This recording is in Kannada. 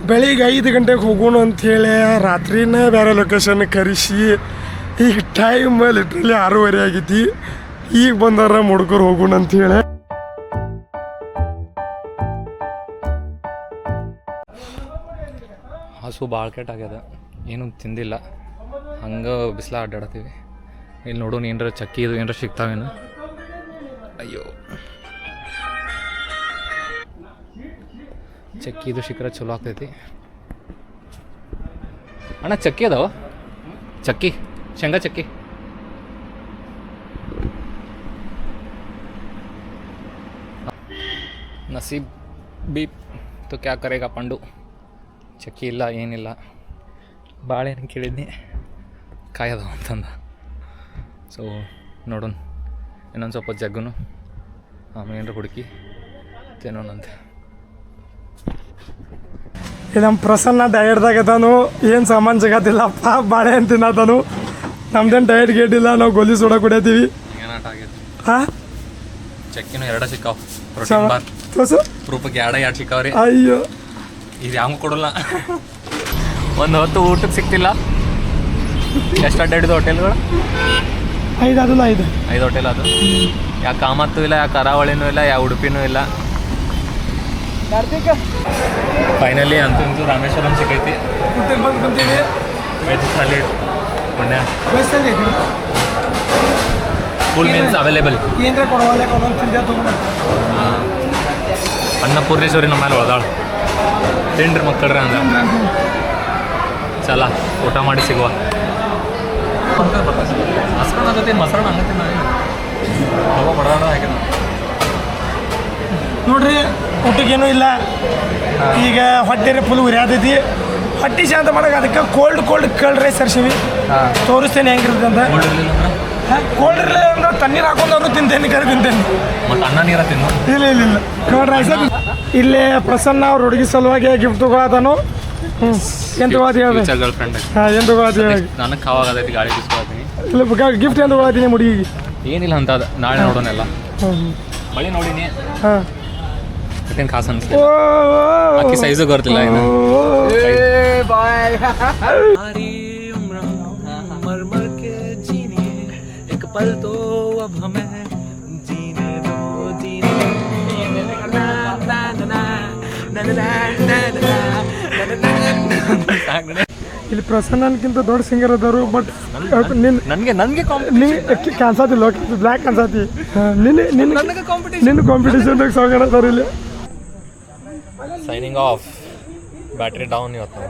ಬೆಳಿಗ್ಗೆ 5 ಗಂಟೆಗೆ ಹೋಗೋಣ ಅಂಥೇಳಿ ರಾತ್ರಿನೇ ಬೇರೆ ಲೊಕೇಶನ್ ಕರೆಸಿ ಈಗ ಟೈಮ್ ಲಿಟ್ರಲಿ 6:30 ಆಗೈತಿ. ಈಗ ಬಂದಾರ ಮುಡ್ಕರು ಹೋಗೋಣ ಅಂಥೇಳಿ. ಹಸು ಭಾಳ ಕೆಟ್ಟಾಗ್ಯದ, ಏನೂ ತಿಂದಿಲ್ಲ, ಹಂಗೆ ಬಿಸಿಲ ಅಡ್ಡಾಡತ್ತೀವಿ. ಇಲ್ಲಿ ನೋಡೋಣ ಏನರ ಚಕ್ಕಿ ಇದು ಏನರ ಸಿಗ್ತಾವೇನು. ಅಯ್ಯೋ ಚಕ್ಕಿ ಇದು ಸಿಕ್ಕರೆ ಚಲೋ ಆಗ್ತೈತಿ. ಅಣ್ಣ ಚಕ್ಕಿ ಅದಾವ, ಚಕ್ಕಿ ಶೇಂಗಾ ಚಕ್ಕಿ. ನಸೀಬ್ ಬಿ ತು ಕ್ಯಾ ಕರೇಗಾ ಪಂಡು. ಚಕ್ಕಿ ಇಲ್ಲ ಏನಿಲ್ಲ. ಬಾಳೆಹಣ್ಣು ಕೇಳಿದ್ನಿ, ಕಾಯದವ ಅಂತಂದ. ಸೊ ನೋಡೋಣ ಇನ್ನೊಂದು ಸ್ವಲ್ಪ ಜಗ್ಗುನು ಆಮೇಲೆ ಏನಾರ ಹುಡುಕಿ ತಿನ್ನೋಣಂತೆ. ನಮ್ಮ ಪ್ರಸನ್ನ ಡಯಟ್ದಾಗ ಅದಾನು, ಏನು ಸಾಮಾನು ಸಿಗತ್ತಿಲ್ಲಪ್ಪ, ಬಾಳೆಹಣ್ಣು ತಿನ್ನತಾನು. ನಮ್ದೇನು ಡಯಟ್ ಗೇಟ್ ಇಲ್ಲ, ನಾವು ಗೋಲಿ ಸೋಡಾ ಕುಡಿಯತ್ತೀವಿ. ಏನಾಟ ಆಗೈತಿ. ಹಾಂ ಚಕ್ಕಿನೂ 2 ಸಿಕ್ಕಾವ, ಪ್ರೋಟೀನ್ ಬಾರ್ ರೂಪಕ್ಕೆ 2 ಸಿಕ್ಕಾವ್ರಿ. ಅಯ್ಯೋ ಇದು ಯಾವ ಕೊಡಲ್ಲ. ಒಂದು ಹೊತ್ತು ಊಟಕ್ಕೆ ಸಿಗ್ತಿಲ್ಲ. ಎಷ್ಟು ಅಡ್ಡಾಡಿದ್ದು ಹೋಟೆಲ್ಗಳು? 5 ಅದಲ್ಲ 5 ಹೋಟೆಲ್ ಅದು. ಯಾವ ಕಾಮತ್ತು ಇಲ್ಲ, ಯಾವ ಕರಾವಳಿನೂ ಇಲ್ಲ, ಯಾವ ಉಡುಪಿನೂ ಇಲ್ಲ. ಫೈನಲಿ ಅಂತೂ ರಾಮೇಶ್ವರಂ ಸಿಕ್ಕೈತಿ. ವೆಜ್ ಸಾಲಿಡ್ ಪುಣ್ಯ ಫುಲ್ ಮೀಲ್ಸ್ ಅವೈಲೇಬಲ್. ಅನ್ನಪೂರ್ಣೇಶ್ವರಿ ನಮ್ಮ ಮೇಲೆ ಒಳದಾಳ. ತಿಂಡ್ರಿ ಮಕ್ಕಳ್ರಿ ಅಂದ. ಚಲ ಊಟ ಮಾಡಿ ಸಿಗುವ. ಮೊಸರನ್ನ ಆಗತ್ತೆ, ಮೊಸರನ್ನ ಆಗತ್ತೆ. ನಾವು ಬಡದಾಡ ಹಾಕಿ ನೋಡ್ರಿ, ಊಟಕ್ಕೇನು ಇಲ್ಲ. ಈಗ ಹೊಟ್ಟೆ ಫುಲ್ ಉರಿಯಾದೈತಿ. ಹೊಟ್ಟೆ ಶಾಂತ ಮಾಡಕ್ಕೆ ಅದಕ್ಕೆ ಕೋಲ್ಡ್ ಕರ್ಡ್ ರೈಸ್ ತರ್ಸಿವಿ. ತೋರಿಸ್ತೇನೆ ಹೆಂಗಿರುತ್ತೆ ಅಂತ. ಕೋಲ್ಡ್ ಇರಲಿಲ್ಲ ಅಂದ್ರೆ ತಣ್ಣೀರು ಹಾಕೊಂಡು ಅವರು ತಿಂತೇನೆ, ಕರೆ ತಿಂತೇನೆ. ಮತ್ತು ಅನ್ನ ನೀರ ತಿನ್ನು. ಇಲ್ಲ ಕರ್ಡ್ ರೈಸ್. ಇಲ್ಲೇ ಪ್ರಸನ್ನ ಅವ್ರ ಹುಡುಗಿ ಸಲುವಾಗಿ ಗಿಫ್ಟ್ ತಗೋತಾನು. ಏನು ತಗೋತಿ ಹೇಳಿ? Girl friend. ಹಾಂ, ಏನು ತಗೋತಿ ಹೇಳಿ? ನನಗೆ ಖಾವಾಗತೈತಿ, ಗಾಳಿ ಬಿಸ್ಕೊಳ್ತೀನಿ. ಇಲ್ಲ ಗಿಫ್ಟ್ ಏನು ತಗೋತೀನಿ ಹುಡುಗಿಗೆ? ಏನಿಲ್ಲ ಅಂತ ಅದು ನಾಳೆ ನೋಡೋಣೆಲ್ಲ. ಮಳಿ ನೋಡಿನಿ. ಹಾಂ, ಏನು ಖಾಸ್ ಅನಿಸ್ತು. ಅಕ್ಕಿ ಸೈಜು ಗೊತ್ತಿಲ್ಲ ಇನ್ನು. ಇಲ್ಲಿ ಪ್ರಸನ್ನನ್ಕಿಂತ ದೊಡ್ಡ ಸಿಂಗರ್ ಅದಾರು. ಬಟ್ ನನಗೆ ಕಾಣಿಸತಿಲ್ಲ, ಬ್ಲ್ಯಾಕ್ ಕಾಣಿಸತಿ. ನಿನ್ನ ಕಾಂಪಿಟೇಷನ್ದಾಗ ಸಾಂಗ್ ಅದಾರು ಇಲ್ಲಿ. Signing off. ಬ್ಯಾಟ್ರಿ ಡೌನ್ ಇವತ್ತು.